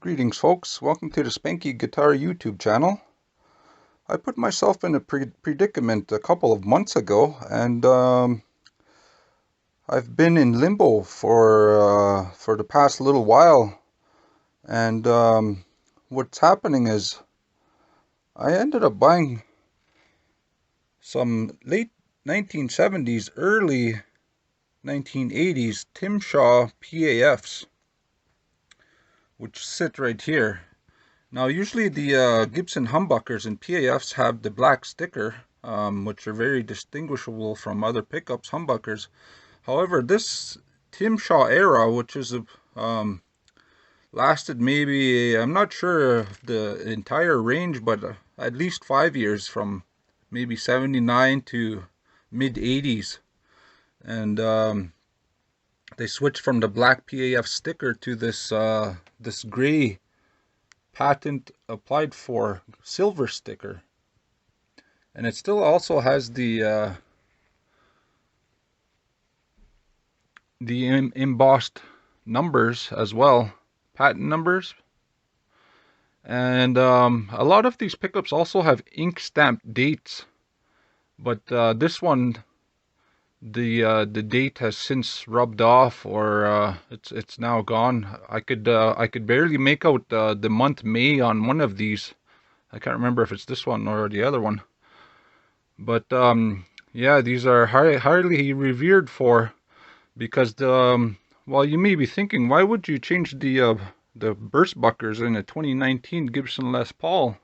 Greetings folks, welcome to the Spankey Guitar YouTube channel. I put myself in a predicament a couple of months ago, and I've been in limbo for the past little while. And what's happening is I ended up buying some late 1970s, early 1980s Tim Shaw P.A.Fs, which sit right here. Now, usually the Gibson humbuckers and P.A.Fs have the black sticker, which are very distinguishable from other pickups humbuckers. However, this Tim Shaw era, which is lasted maybe, I'm not sure the entire range, but at least 5 years, from maybe 79 to mid 80s. And they switched from the black P.A.F sticker to this this gray patent applied for silver sticker, and it still also has the embossed numbers as well, patent numbers. And a lot of these pickups also have ink stamped dates, but this one, the date has since rubbed off, or it's now gone. I could barely make out the month May on one of these. I can't remember if it's this one or the other one. But yeah, these are highly revered for, because well, you may be thinking, why would you change the burst buckers in a 2019 Gibson Les Paul?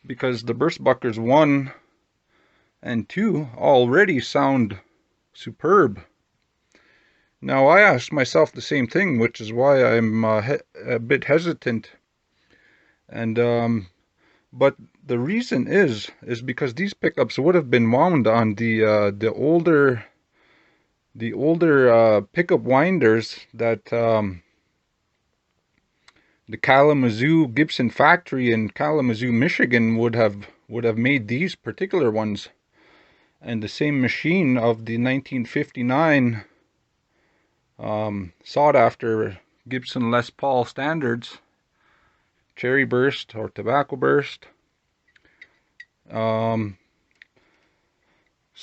Because the burst buckers 1 and 2 already sound superb. Now, I asked myself the same thing, which is why I'm a bit hesitant. And but the reason is because these pickups would have been wound on the older pickup winders that the Kalamazoo Gibson factory in Kalamazoo, Michigan would have made these particular ones. And the same machine of the 1959 sought after Gibson Les Paul standards, cherry burst or tobacco burst. So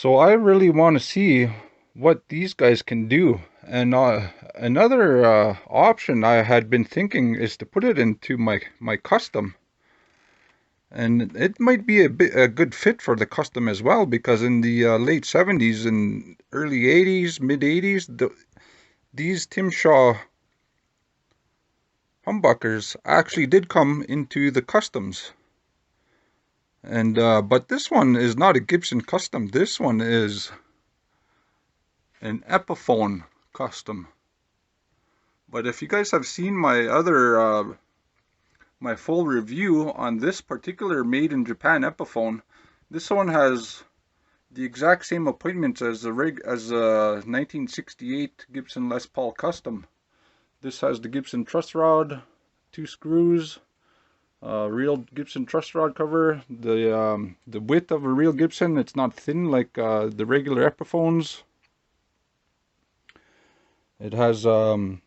I really want to see what these guys can do. And another option I had been thinking is to put it into my custom. And it might be a good fit for the custom as well, because in the late 70s and early 80s, mid 80s, these Tim Shaw humbuckers actually did come into the customs. And but this one is not a Gibson custom. This one is an Epiphone custom. But if you guys have seen my other my full review on this particular made in Japan Epiphone, this one has the exact same appointments as the 1968 Gibson Les Paul Custom. This has the Gibson truss rod, 2 screws, real Gibson truss rod cover, the width of a real Gibson. It's not thin like the regular Epiphones. It has the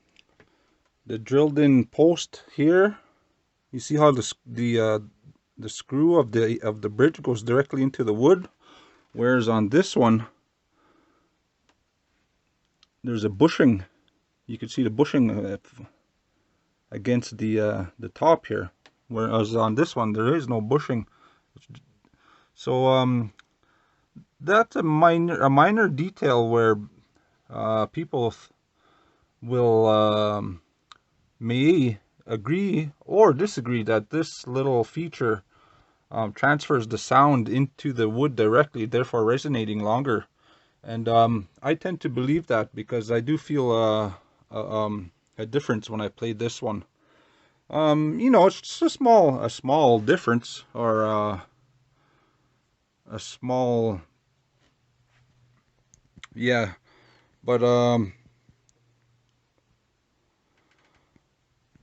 drilled in post here. You see how the screw of the bridge goes directly into the wood, whereas on this one there's a bushing. You can see the bushing against the top here, whereas on this one there is no bushing. So that's a minor detail where people will may agree or disagree that this little feature transfers the sound into the wood directly, therefore resonating longer. And I tend to believe that, because I do feel a difference when I play this one. You know, it's just a small difference, or a small, yeah. But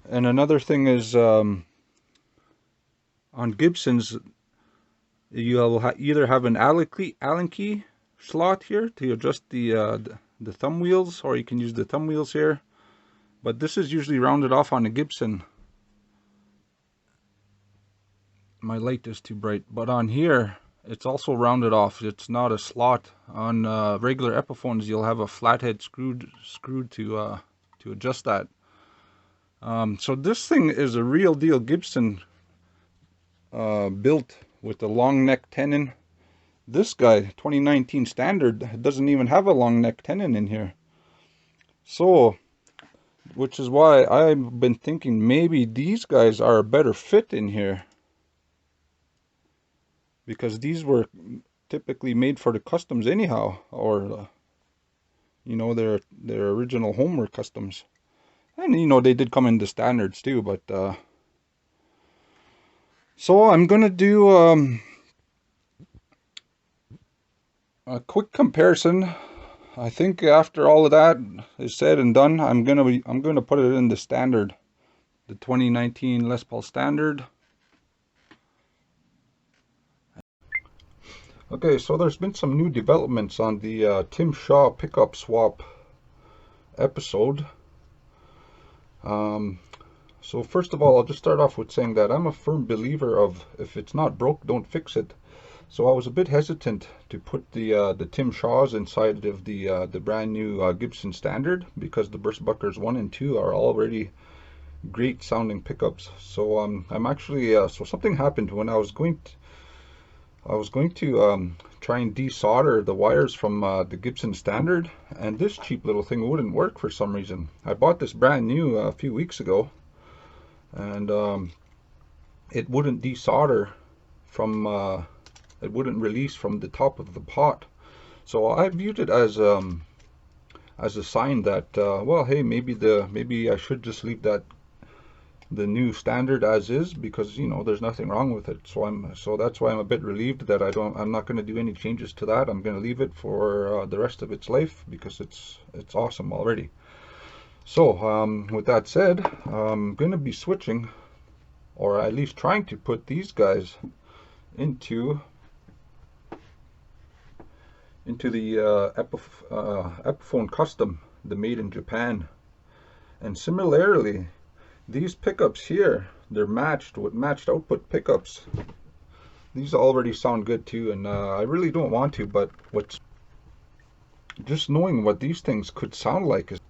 and another thing is, on Gibsons, you'll either have an Allen key slot here to adjust the thumb wheels, or you can use the thumb wheels here. but this is usually rounded off on a Gibson. My light is too bright, but on here it's also rounded off. It's not a slot. On regular Epiphones, you'll have a flathead screwed to adjust that. So this thing is a real deal Gibson built with the long neck tenon. This guy, 2019 standard, doesn't even have a long neck tenon in here. So, which is why I've been thinking maybe these guys are a better fit in here, because these were typically made for the customs anyhow, or you know, their original Homer customs. And you know, they did come in the standards too, but so I'm gonna do a quick comparison. I think after all of that is said and done, I'm gonna put it in the standard, the 2019 Les Paul standard. Okay, so there's been some new developments on the Tim Shaw pickup swap episode. So first of all, I'll just start off with saying that I'm a firm believer of, if it's not broke, don't fix it. So I was a bit hesitant to put the Tim Shaws inside of the brand new Gibson standard, because the Burstbuckers 1 and 2 are already great sounding pickups. So I'm actually so something happened when I was going to try and desolder the wires from the Gibson standard, and this cheap little thing wouldn't work for some reason. I bought this brand new a few weeks ago, and it wouldn't desolder from it wouldn't release from the top of the pot. So I viewed it as a sign that well, hey, maybe I should just leave the new standard as is, because you know, there's nothing wrong with it. So that's why I'm a bit relieved that I'm not going to do any changes to that. I'm going to leave it for the rest of its life, because it's awesome already. So with that said, I'm going to be switching, or at least trying to put these guys into the Epiphone Custom, the made in Japan. And similarly, these pickups here, they're matched with matched output pickups. These already sound good too, and I really don't want to, but just knowing what these things could sound like is,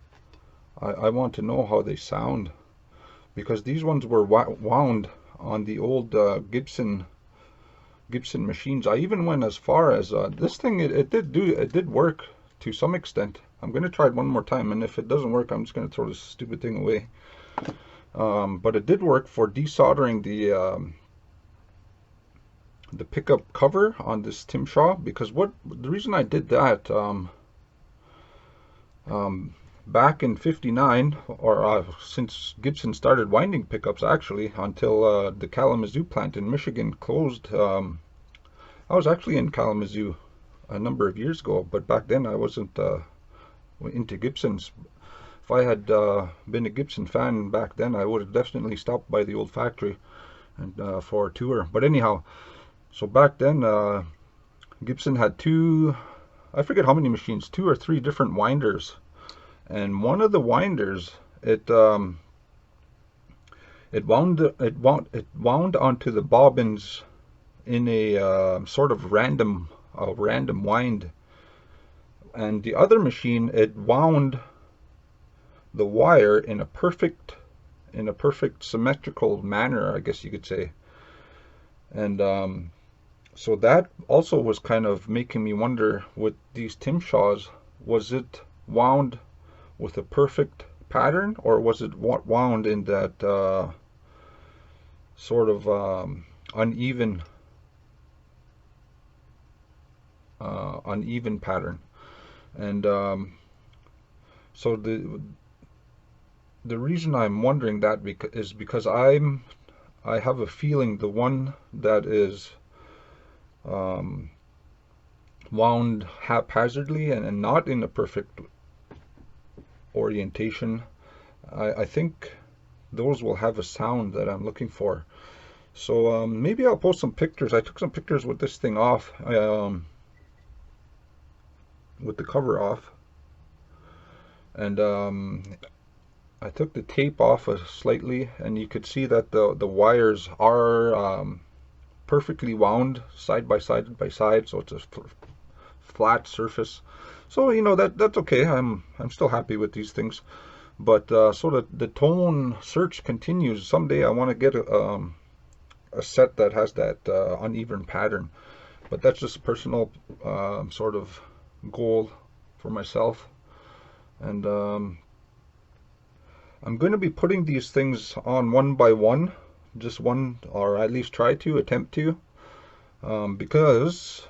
I want to know how they sound, because these ones were wound on the old Gibson machines. I even went as far as this thing. It did work to some extent. I'm going to try it one more time, and if it doesn't work, I'm just going to throw this stupid thing away. But it did work for desoldering the pickup cover on this Tim Shaw, because the reason I did that, back in '59, or since Gibson started winding pickups, actually, until the Kalamazoo plant in Michigan closed. I was actually in Kalamazoo a number of years ago, but back then I wasn't into Gibsons. If I had been a Gibson fan back then, I would have definitely stopped by the old factory and for a tour. But anyhow, so back then Gibson had I forget how many machines, 2 or 3 different winders, and one of the winders, it wound onto the bobbins in a sort of random wind, and the other machine, it wound the wire in a perfect symmetrical manner, I guess you could say. And so that also was kind of making me wonder, with these Tim Shaws, was it wound with a perfect pattern, or was it wound in that sort of uneven pattern? And so the reason I'm wondering that is because I have a feeling the one that is wound haphazardly and not in a perfect orientation, I think those will have a sound that I'm looking for. So maybe I'll post some pictures. I took some pictures with this thing off, with the cover off, and I took the tape off slightly, and you could see that the wires are perfectly wound side by side, so it's a flat surface. So you know that's okay. I'm still happy with these things. But so the tone search continues. Someday I want to get a set that has that uneven pattern. But that's just a personal sort of goal for myself. And I'm going to be putting these things on one by one, just one, or at least attempt to, because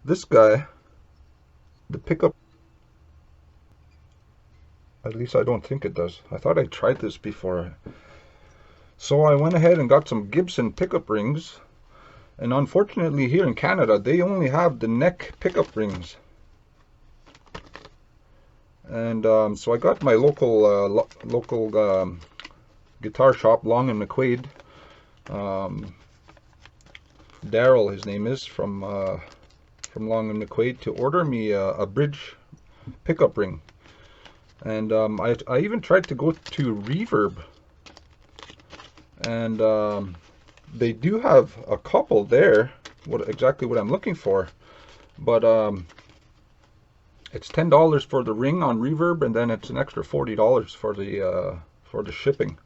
this guy, the pickup, at least I don't think it does. I thought I tried this before. So I went ahead and got some Gibson pickup rings, and unfortunately here in Canada they only have the neck pickup rings. And so I got my local guitar shop, Long and McQuaid. Daryl, his name is, from Long and McQuaid, to order me a bridge pickup ring. And I even tried to go to Reverb, and they do have a couple there, exactly what I'm looking for, but it's $10 for the ring on Reverb, and then it's an extra $40 for the shipping.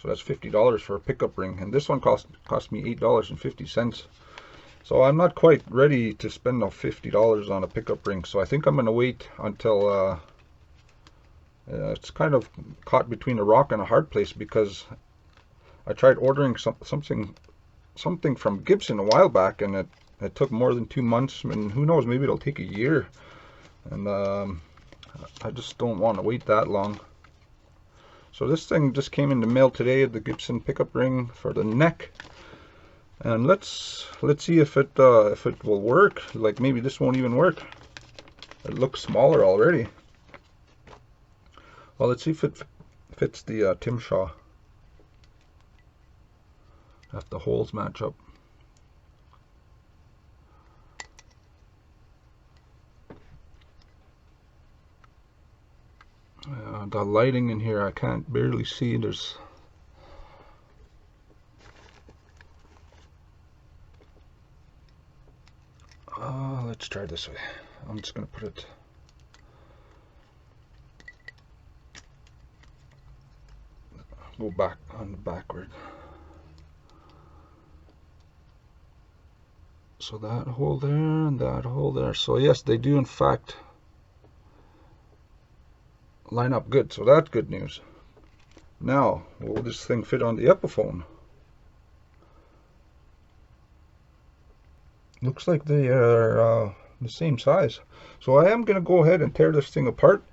So that's $50 for a pickup ring, and this one cost me $8.50. So I'm not quite ready to spend no $50 on a pickup ring. So I think I'm gonna wait until it's kind of caught between a rock and a hard place, because I tried ordering something from Gibson a while back, and it took more than 2 months, and who knows, maybe it'll take a year. And I just don't want to wait that long. So this thing just came in the mail today, the Gibson pickup ring for the neck. And let's see if it will work. Like, maybe this won't even work. It looks smaller already. Well, let's see if it fits the Tim Shaw. If the holes match up. The lighting in here, I can't barely see. There's let's try this way. I'm just gonna put it go back on the backward. So that hole there and that hole there. So yes, they do in fact line up good. So that's good news. Now, will this thing fit on the Epiphone? Looks like they are the same size. So I am going to go ahead and tear this thing apart.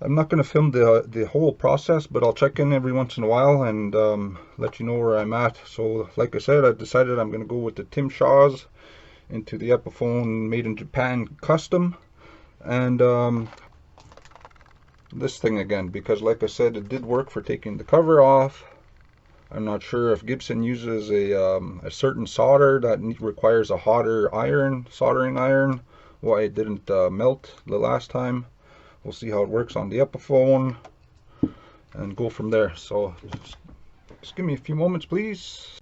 I'm not going to film the whole process, but I'll check in every once in a while and let you know where I'm at. So like I said, I decided I'm going to go with the Tim Shaws into the Epiphone made in Japan custom, and this thing again, because like I said, it did work for taking the cover off. I'm not sure if Gibson uses a certain solder that requires a hotter soldering iron, why it didn't melt the last time. We'll see how it works on the Epiphone and go from there. So just give me a few moments, please.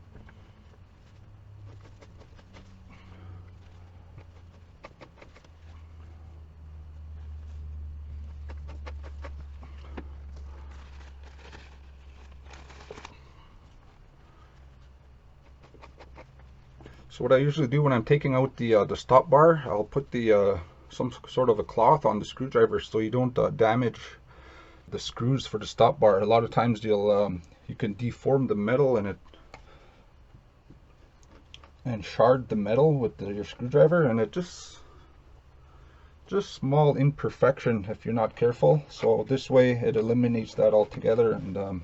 So what I usually do when I'm taking out the stop bar, I'll put some sort of a cloth on the screwdriver so you don't damage the screws for the stop bar. A lot of times you can deform the metal and shard the metal with your screwdriver, and it just small imperfection if you're not careful. So this way it eliminates that altogether, and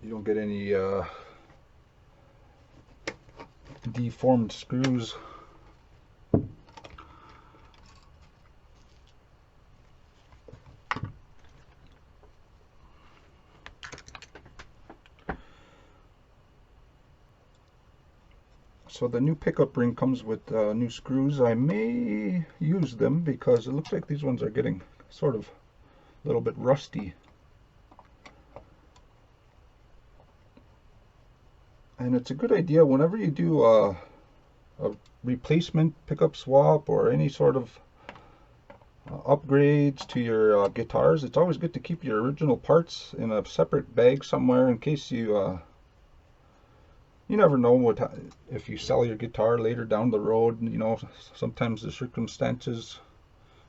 you don't get any deformed screws. So the new pickup ring comes with new screws. I may use them because it looks like these ones are getting sort of a little bit rusty. And it's a good idea whenever you do a replacement pickup swap or any sort of upgrades to your guitars. It's always good to keep your original parts in a separate bag somewhere in case you you never know if you sell your guitar later down the road. You know, sometimes the circumstances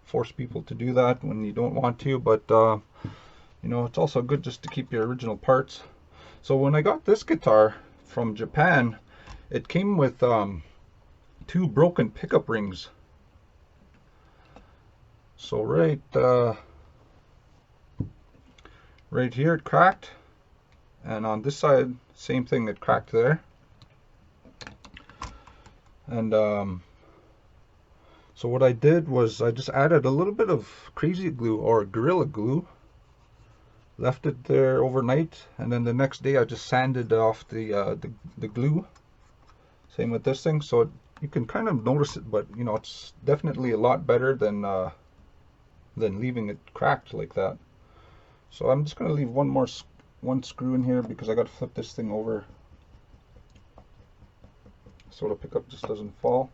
force people to do that when you don't want to, but you know, it's also good just to keep your original parts. So when I got this guitar from Japan, it came with 2 broken pickup rings. So right here it cracked, and on this side same thing, it cracked there. And so what I did was I just added a little bit of crazy glue or Gorilla Glue, left it there overnight, and then the next day I just sanded off the glue. Same with this thing, so you can kind of notice it, but you know, it's definitely a lot better than leaving it cracked like that. So I'm just going to leave one screw in here because I got to flip this thing over so the pickup just doesn't fall.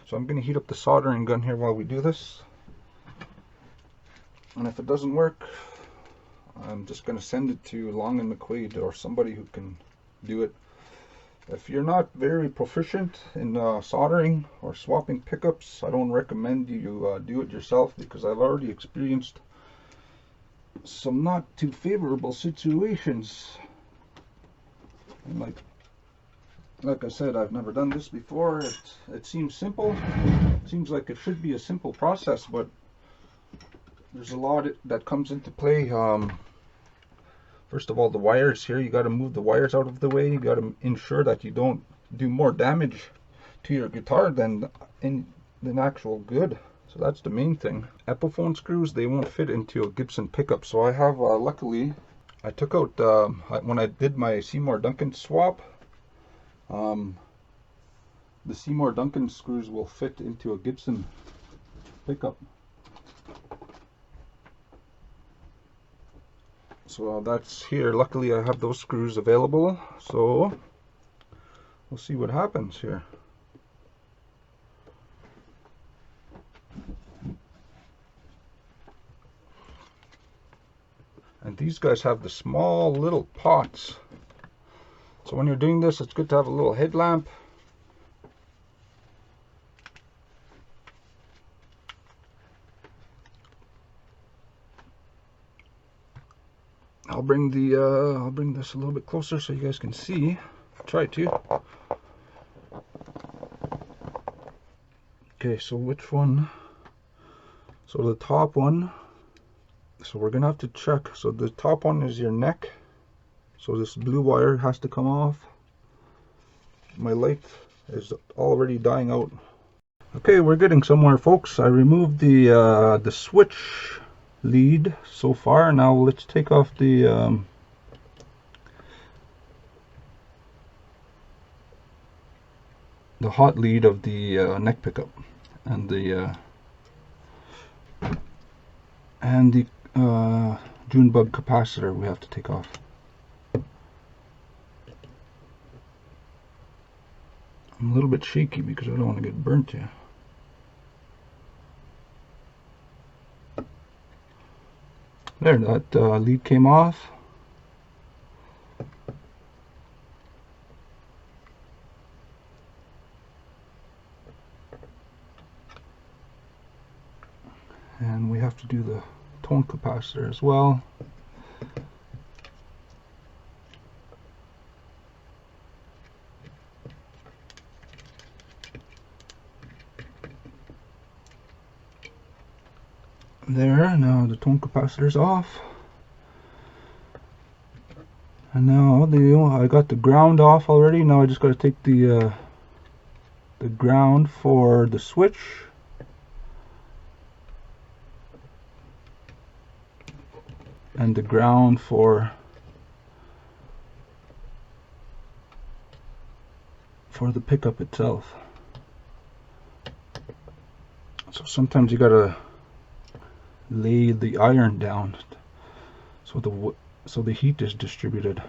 So I'm going to heat up the soldering gun here while we do this. And if it doesn't work, I'm just going to send it to Long and McQuaid or somebody who can do it. If you're not very proficient in soldering or swapping pickups, I don't recommend you do it yourself, because I've already experienced some not too favorable situations. And like I said, I've never done this before. It seems simple. It seems like it should be a simple process, but there's a lot that comes into play. First of all, the wires here, you got to move the wires out of the way. You got to ensure that you don't do more damage to your guitar than actual good. So that's the main thing. Epiphone screws, they won't fit into a Gibson pickup. So I have, luckily, I took out, when I did my Seymour Duncan swap, the Seymour Duncan screws will fit into a Gibson pickup. So that's here. Luckily I have those screws available, so we'll see what happens here. And these guys have the small little pots, so when you're doing this, it's good to have a little headlamp. I'll bring this a little bit closer so you guys can see. Try to. Okay, so which one? So the top one. So we're gonna have to check. So the top one is your neck. So this blue wire has to come off. My light is already dying out. Okay, we're getting somewhere, folks. I removed the switch lead so far. Now let's take off the hot lead of the neck pickup and the June bug capacitor we have to take off. I'm a little bit shaky because I don't want to get burnt here. There, that lead came off. And we have to do the tone capacitor as well. There, now the tone capacitor's off. And now I got the ground off already. Now I just got to take the ground for the switch. and the ground for the pickup itself. So sometimes you gotta lay the iron down so the heat is distributed.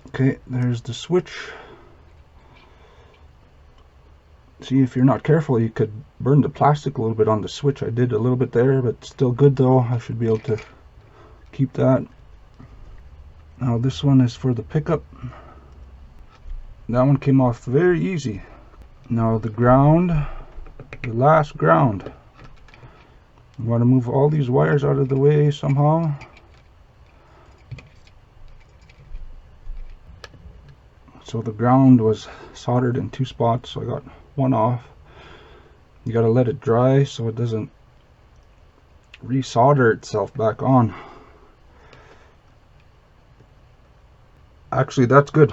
Okay, there's the switch. See, if you're not careful, you could burn the plastic a little bit on the switch. I did a little bit there, but still good though. I should be able to keep that. Now this one is for the pickup. That one came off very easy. Now the ground, the last ground. You want to move all these wires out of the way somehow. So the ground was soldered in 2 spots, so I got one off. You got to let it dry so it doesn't re-solder itself back on. Actually, that's good.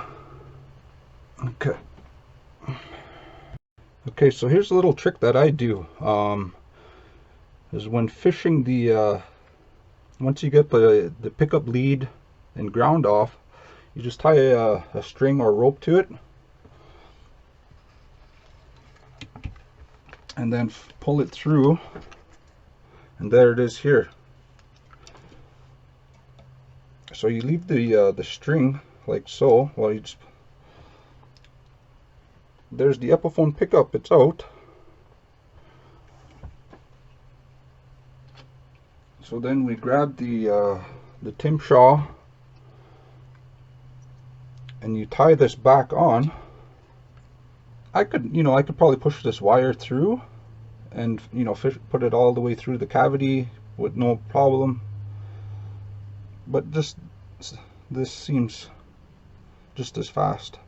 Okay. Okay, so here's a little trick that I do. Is when fishing the once you get the pickup lead and ground off, you just tie a string or rope to it, and then pull it through, and there it is here. So you leave the string like so. Well, you just, there's the Epiphone pickup. It's out. So then we grab the Tim Shaw, and you tie this back on. I could probably push this wire through and put it all the way through the cavity with no problem, but this seems just as fast.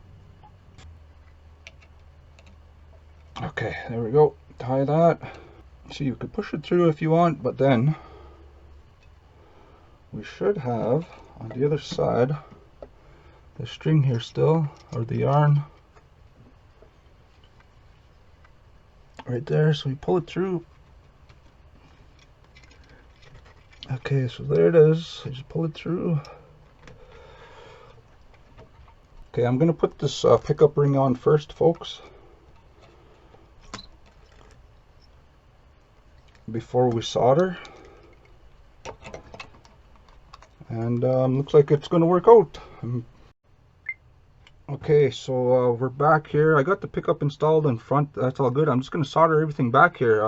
Okay, there we go. Tie that. So you could push it through if you want, but then we should have on the other side the string here still, or the yarn right there. So we pull it through. Okay, so there it is. I just pull it through. Okay, I'm gonna put this pickup ring on first, folks, before we solder. And looks like it's gonna work out. Okay, so we're back here. I got the pickup installed in front. That's all good. I'm just gonna solder everything back here.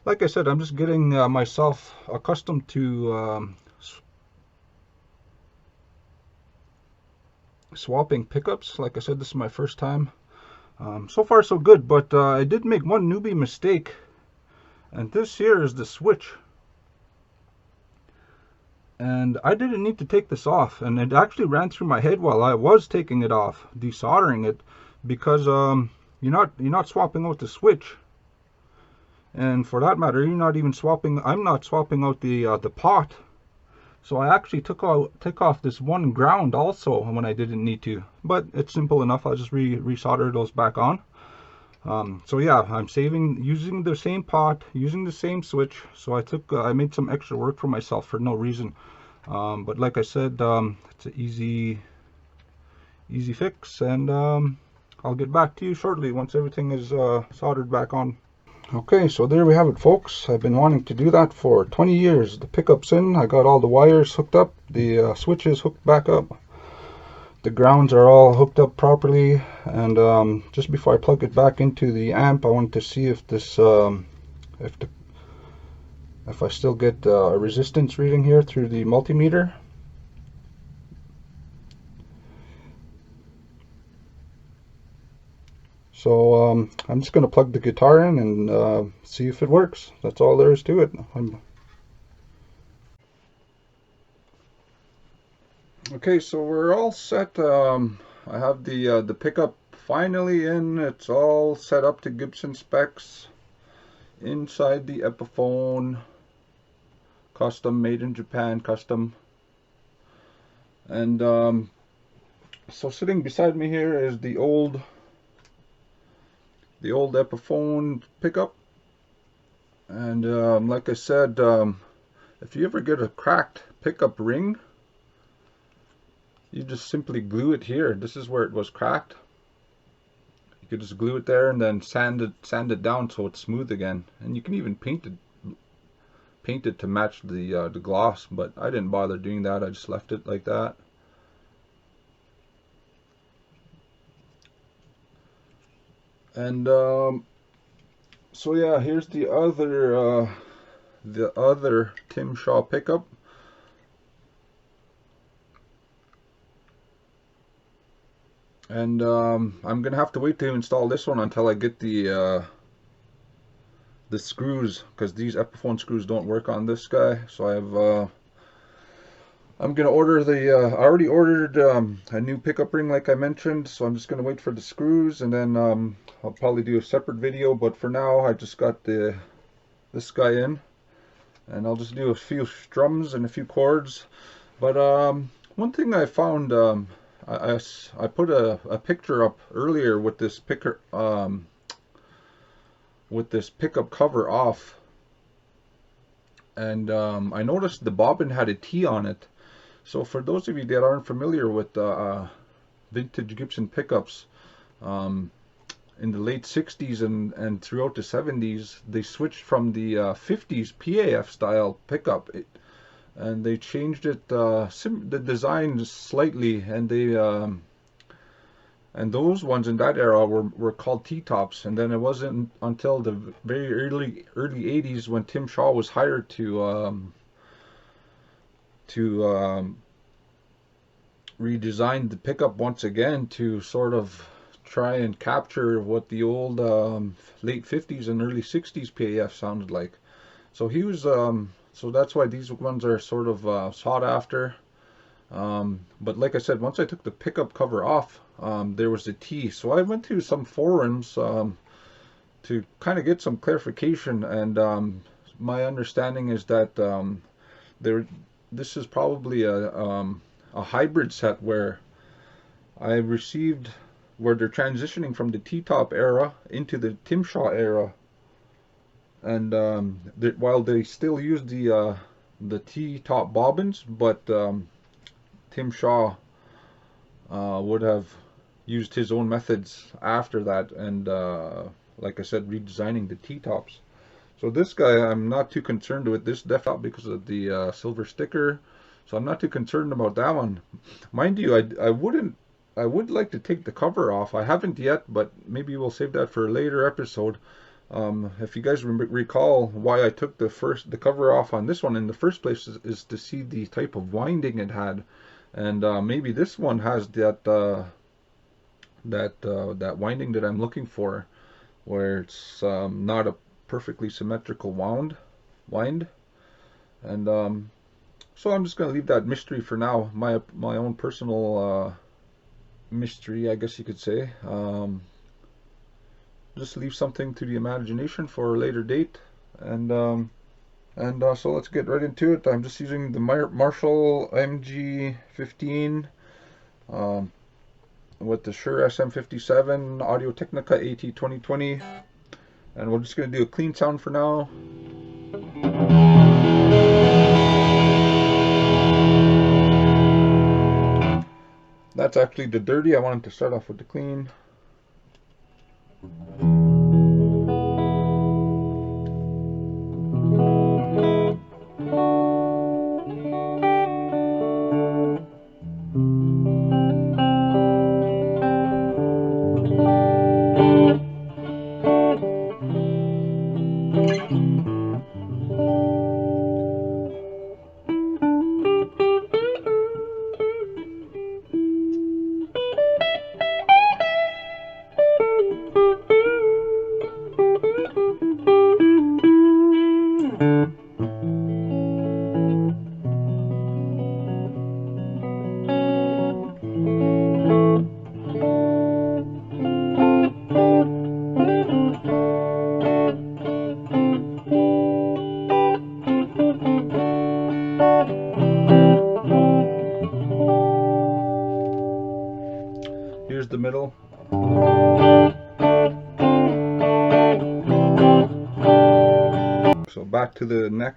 Like I said, I'm just getting myself accustomed to swapping pickups. Like I said, this is my first time. So far so good, but I did make one newbie mistake, and this here is the switch. And I didn't need to take this off, and it actually ran through my head while I was taking it off, desoldering it, because you're not swapping out the switch, and for that matter, I'm not swapping out the pot. So I actually took off this one ground also when I didn't need to, but it's simple enough. I'll just re-solder those back on. So yeah, I'm using the same pot, using the same switch. So I made some extra work for myself for no reason. But like I said, it's an easy fix, and I'll get back to you shortly once everything is soldered back on. Okay, so there we have it, folks. I've been wanting to do that for 20 years. The pickup's in, I got all the wires hooked up, the switches hooked back up. The grounds are all hooked up properly, and just before I plug it back into the amp, I wanted to see if this, if I still get a resistance reading here through the multimeter. So I'm just going to plug the guitar in and see if it works. That's all there is to it. Okay, so we're all set. I have the pickup finally in. It's all set up to Gibson specs inside the Epiphone Custom, made in Japan, custom. And so sitting beside me here is the old Epiphone pickup, and like I said, if you ever get a cracked pickup ring, you just simply glue it here. This is where it was cracked. You could just glue it there and then sand it down so it's smooth again. And you can even paint it to match the gloss, but I didn't bother doing that. I just left it like that. And so yeah, here's the other Tim Shaw pickup. And I'm gonna have to wait to install this one until I get the screws, because these Epiphone screws don't work on this guy. So I'm gonna order I already ordered a new pickup ring like I mentioned, so I'm just gonna wait for the screws, and then I'll probably do a separate video. But for now, I just got this guy in, and I'll just do a few strums and a few chords. But one thing I found, I put a picture up earlier with this pickup cover off, and I noticed the bobbin had a T on it. So for those of you that aren't familiar with vintage Gibson pickups, in the late 60s and throughout the 70s, they switched from the 50s P.A.F style pickup, and they changed it, the design slightly, and and those ones in that era were called T-tops. And then it wasn't until the very early 80s when Tim Shaw was hired to redesign the pickup once again to sort of try and capture what the old late 50s and early 60s P.A.F sounded like. So he was so that's why these ones are sort of sought after. But like I said, once I took the pickup cover off, there was a T. So I went to some forums to kind of get some clarification, and my understanding is that this is probably a hybrid set where they're transitioning from the T-top era into the Tim Shaw era, and while they still use the T-top bobbins, but Tim Shaw would have used his own methods after that, and like I said, redesigning the T-tops. So this guy, I'm not too concerned with this desktop because of the silver sticker. So I'm not too concerned about that one. Mind you, I would like to take the cover off. I haven't yet, but maybe we'll save that for a later episode. If you guys recall, why I took the cover off on this one in the first place is to see the type of winding it had, and maybe this one has that winding that I'm looking for, where it's not a perfectly symmetrical wind, and so I'm just gonna leave that mystery for now, my own personal mystery, I guess you could say. Just leave something to the imagination for a later date, and so let's get right into it. I'm just using the Marshall MG15 with the Shure SM57 Audio-Technica AT2020, and we're just going to do a clean sound for now. That's actually the dirty. I wanted to start off with the clean. Here's the middle. So back to the neck.